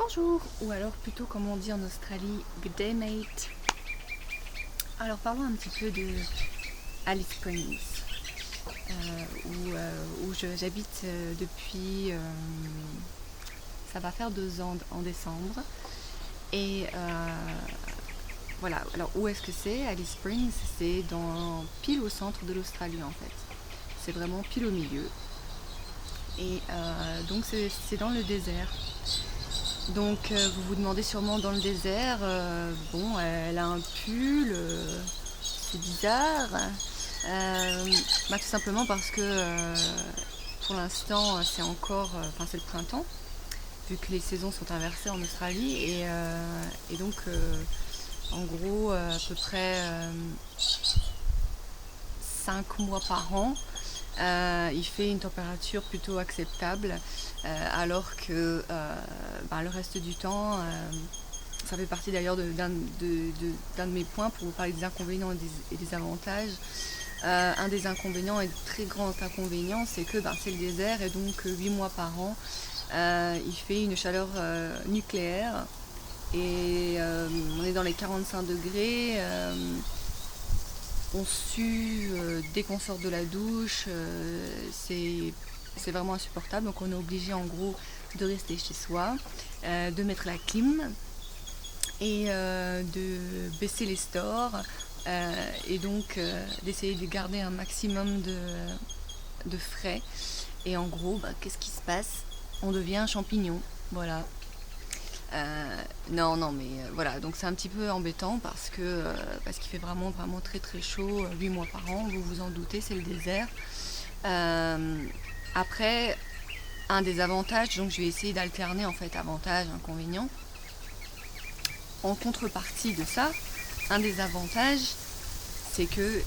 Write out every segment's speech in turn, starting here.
Bonjour, ou alors plutôt comme on dit en Australie, good day mate. Alors parlons un petit peu de Alice Springs, où j'habite depuis, ça va faire 2 ans en décembre. Et voilà, alors où est-ce que c'est Alice Springs? C'est pile au centre de l'Australie en fait. C'est vraiment pile au milieu. Et donc c'est dans le désert. Donc vous vous demandez sûrement dans le désert, bon elle a un pull, c'est bizarre. Tout simplement parce que pour l'instant c'est encore, c'est le printemps, vu que les saisons sont inversées en Australie et donc en gros à peu près 5 mois par an. Il fait une température plutôt acceptable, alors que le reste du temps, ça fait partie d'ailleurs d'un de mes points pour vous parler des inconvénients et des avantages. Un des inconvénients et très grand inconvénient, c'est que c'est le désert et donc 8 mois par an, il fait une chaleur nucléaire et on est dans les 45 degrés. On sue dès qu'on sort de la douche, c'est vraiment insupportable. Donc on est obligé en gros de rester chez soi, de mettre la clim et de baisser les stores et donc d'essayer de garder un maximum de frais. Et en gros, qu'est-ce qui se passe? On devient un champignon, voilà. Non, mais voilà, donc c'est un petit peu embêtant parce qu'il fait vraiment très très chaud 8 mois par an, vous vous en doutez, c'est le désert. Après, un des avantages, donc je vais essayer d'alterner en fait avantages, inconvénients. En contrepartie de ça, un des avantages, c'est que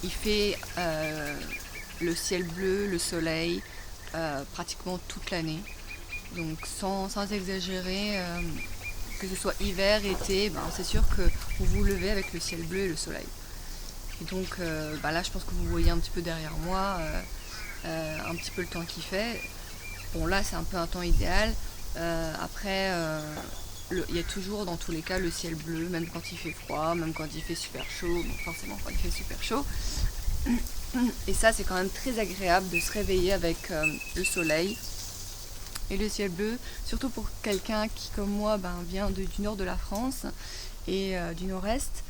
il fait le ciel bleu, le soleil, pratiquement toute l'année. Donc sans exagérer, que ce soit hiver, été, c'est sûr que vous vous levez avec le ciel bleu et le soleil. Et donc là je pense que vous voyez un petit peu derrière moi un petit peu le temps qu'il fait. Bon là c'est un peu un temps idéal. Après il y a toujours dans tous les cas le ciel bleu, même quand il fait froid, même quand il fait super chaud, forcément quand il fait super chaud. Et ça c'est quand même très agréable de se réveiller avec le soleil et le ciel bleu, surtout pour quelqu'un qui comme moi vient du nord de la France et du nord-est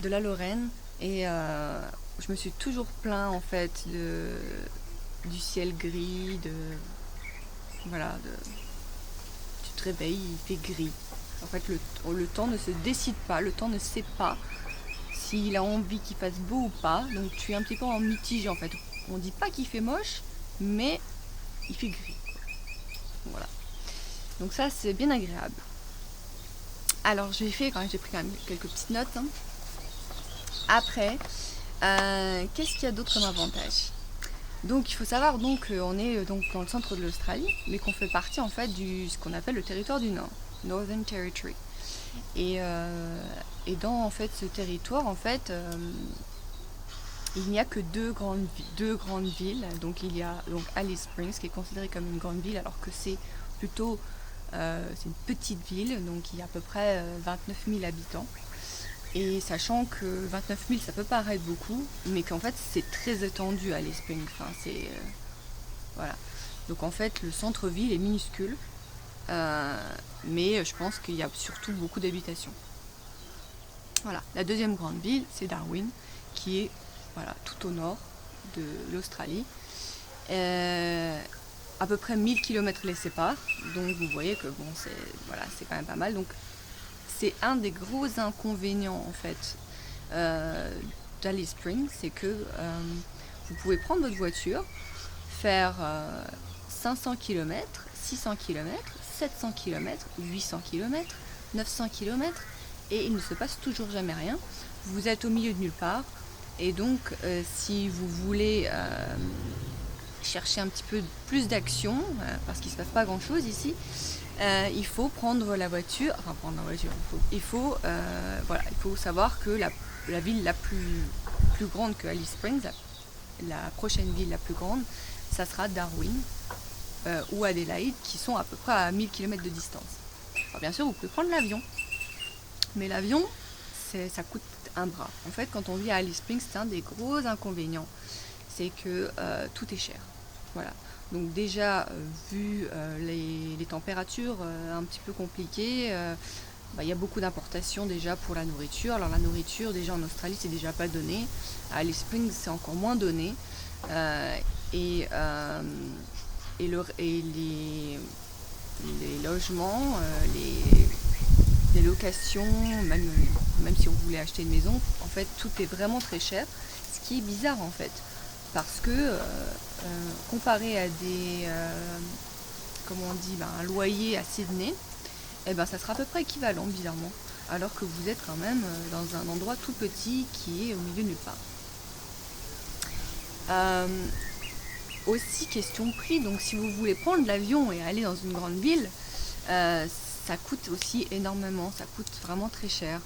de la Lorraine, et je me suis toujours plaint en fait du ciel gris, tu te réveilles, il fait gris. En fait le temps ne se décide pas, le temps ne sait pas s'il a envie qu'il fasse beau ou pas, donc tu es un petit peu en mitigé en fait. On dit pas qu'il fait moche, mais il fait gris. Voilà. Donc ça c'est bien agréable. Alors j'ai pris quand même quelques petites notes. Après, qu'est-ce qu'il y a d'autre comme avantage? Donc il faut savoir qu'on est donc dans le centre de l'Australie, mais qu'on fait partie en fait ce qu'on appelle le territoire du Nord, Northern Territory. Et dans en fait ce territoire en fait il n'y a que deux grandes villes. Donc il y a Alice Springs qui est considérée comme une grande ville alors que c'est plutôt c'est une petite ville, donc il y a à peu près 29 000 habitants. Et sachant que 29 000 ça peut paraître beaucoup, mais qu'en fait c'est très étendu Alice Springs. Voilà. Donc en fait le centre-ville est minuscule, mais je pense qu'il y a surtout beaucoup d'habitations. Voilà. La deuxième grande ville c'est Darwin, qui est tout au nord de l'Australie. À peu près 1000 km les séparent, donc vous voyez que c'est quand même pas mal. Donc c'est un des gros inconvénients en fait d'Alice Springs, c'est que vous pouvez prendre votre voiture, faire 500 km, 600 km, 700 km, 800 km, 900 km, et il ne se passe toujours jamais rien. Vous êtes au milieu de nulle part. Et donc, si vous voulez chercher un petit peu plus d'action, parce qu'il ne se passe pas grand-chose ici, il faut prendre la voiture. Il faut savoir que la ville la plus grande que Alice Springs, la prochaine ville la plus grande, ça sera Darwin ou Adelaide, qui sont à peu près à 1000 km de distance. Alors, bien sûr, vous pouvez prendre l'avion, mais l'avion, ça coûte un bras. En fait, quand on vit à Alice Springs, c'est un des gros inconvénients, c'est que tout est cher. Voilà. Donc déjà, vu les températures un petit peu compliquées, il y a beaucoup d'importations déjà pour la nourriture. Alors la nourriture, déjà en Australie, c'est déjà pas donné. À Alice Springs, c'est encore moins donné. Et les logements, les locations, même si on voulait acheter une maison, en fait, tout est vraiment très cher. Ce qui est bizarre, en fait. Parce que, comparé à comment on dit, un loyer à Sydney, ça sera à peu près équivalent, bizarrement. Alors que vous êtes quand même dans un endroit tout petit qui est au milieu de nulle part. Aussi, question prix, donc si vous voulez prendre l'avion et aller dans une grande ville, ça coûte aussi énormément, ça coûte vraiment très cher.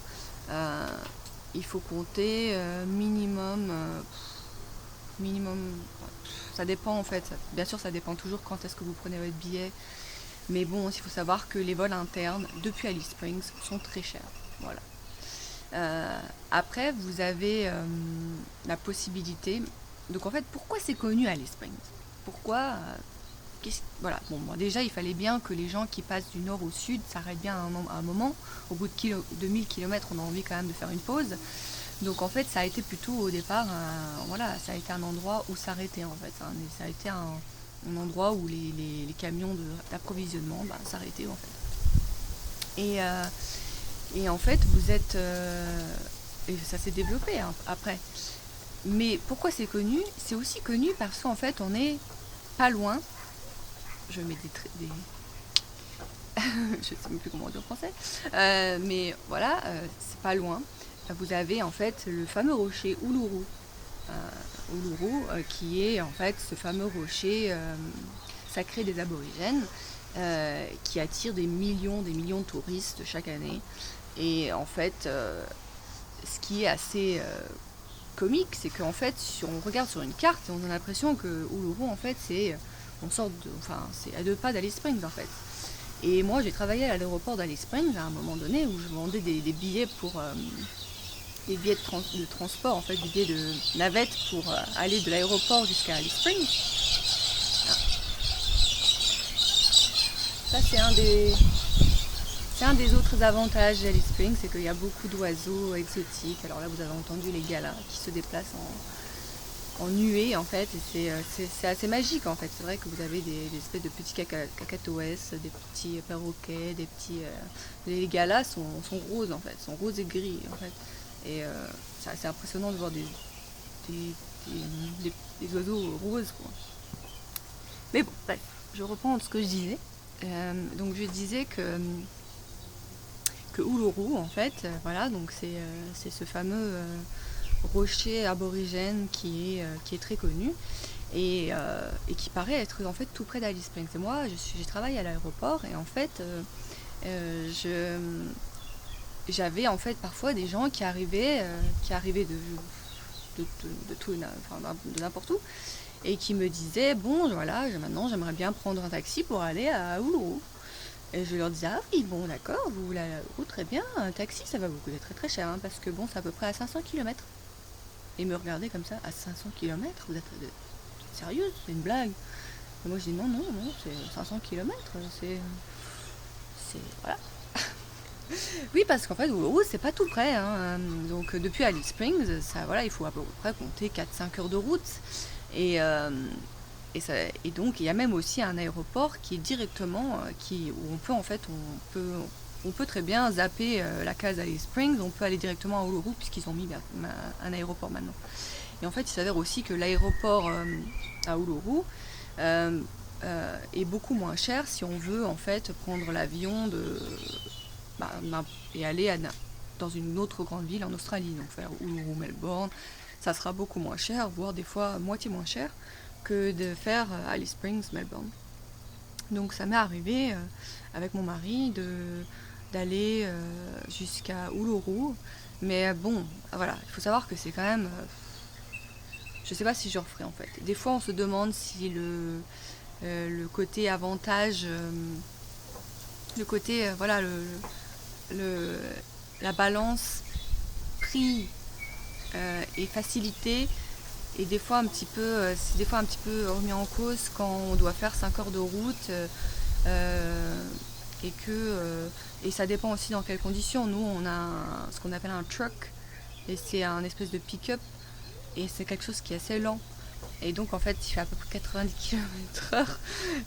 Il faut compter minimum, ça dépend en fait, bien sûr ça dépend toujours quand est-ce que vous prenez votre billet, mais bon, il faut savoir que les vols internes depuis Alice Springs sont très chers. Voilà. Après, vous avez la possibilité. Donc en fait, pourquoi c'est connu Alice Springs? Pourquoi voilà. Bon, déjà, il fallait bien que les gens qui passent du nord au sud s'arrêtent bien à un moment. Au bout de 1000 km, on a envie quand même de faire une pause. Donc en fait, ça a été plutôt au départ, ça a été un endroit où s'arrêter en fait. Ça a été un endroit où les camions d'approvisionnement s'arrêtaient en fait. Et en fait, vous êtes... et ça s'est développé après. Mais pourquoi c'est connu? C'est aussi connu parce qu'en fait, on est pas loin. Je mets des je sais même plus comment on dit en français. Mais voilà, c'est pas loin. Vous avez en fait le fameux rocher Uluru. Qui est en fait ce fameux rocher sacré des aborigènes qui attire des millions de touristes chaque année. Et en fait, ce qui est assez comique, c'est qu'en fait, si on regarde sur une carte, on a l'impression que Uluru, en fait, c'est à 2 pas d'Alice Springs, en fait. Et moi, j'ai travaillé à l'aéroport d'Alice Springs à un moment donné où je vendais des billets pour des billets de transport, en fait, des billets de navette pour aller de l'aéroport jusqu'à Alice Springs. Ça, c'est un des autres avantages d'Alice Springs, c'est qu'il y a beaucoup d'oiseaux exotiques. Alors là, vous avez entendu les galas qui se déplacent en nuée, en fait, et c'est assez magique, en fait. C'est vrai que vous avez des espèces de petits cacatoès, des petits perroquets, des petits... les galas sont roses, en fait, sont roses et gris, en fait. Et c'est assez impressionnant de voir des oiseaux roses, quoi. Mais bon, bref, je reprends ce que je disais. Donc je disais que Uluru, en fait, voilà, donc c'est ce fameux rocher aborigène qui est très connu et qui paraît être en fait tout près d'Alice Springs. Et moi, j'ai travaillé à l'aéroport et en fait, j'avais en fait parfois des gens qui arrivaient de n'importe où et qui me disaient bon voilà, maintenant j'aimerais bien prendre un taxi pour aller à Uluru. Et je leur disais, ah oui, bon d'accord, vous voulez aller à Uluru, très bien, un taxi ça va vous coûter très très cher, hein, parce que bon, c'est à peu près à 500 km. Et me regarder comme ça, à 500 km, vous êtes sérieuse, c'est une blague. Et moi je dis non, c'est 500 km, c'est voilà. Oui, parce qu'en fait, Uluru, c'est pas tout près, hein. Donc depuis Alice Springs, ça, voilà, il faut à peu près compter 4-5 heures de route. Et donc il y a même aussi un aéroport qui est directement, où on peut très bien zapper la case Alice Springs, on peut aller directement à Uluru puisqu'ils ont mis un aéroport maintenant. Et en fait, il s'avère aussi que l'aéroport à Uluru est beaucoup moins cher si on veut en fait prendre l'avion et aller dans une autre grande ville en Australie, donc faire Uluru, Melbourne, ça sera beaucoup moins cher, voire des fois moitié moins cher que de faire Alice Springs, Melbourne. Donc ça m'est arrivé avec mon mari d'aller jusqu'à Uluru, mais bon, voilà, il faut savoir que c'est quand même... je sais pas si je referai en fait. Des fois on se demande si le côté avantage le côté, voilà, le- la balance prix et facilité et des fois un petit peu, c'est des fois un petit peu remis en cause quand on doit faire 5 heures de route et et ça dépend aussi dans quelles conditions. Nous, on a ce qu'on appelle un truck et c'est un espèce de pick-up et c'est quelque chose qui est assez lent. Et donc en fait il fait à peu près 90 km/h.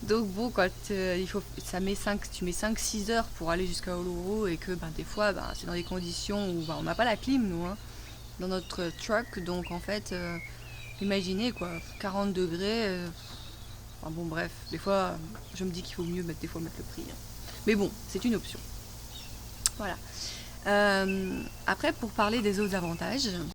Donc bon, quand tu mets 5-6 heures pour aller jusqu'à Uluru et que des fois c'est dans des conditions où on n'a pas la clim nous, hein, dans notre truck. Donc en fait, imaginez quoi, 40 degrés. Enfin bon bref, des fois je me dis qu'il faut mieux mettre le prix, hein. Mais bon, c'est une option. Voilà. Après pour parler des autres avantages,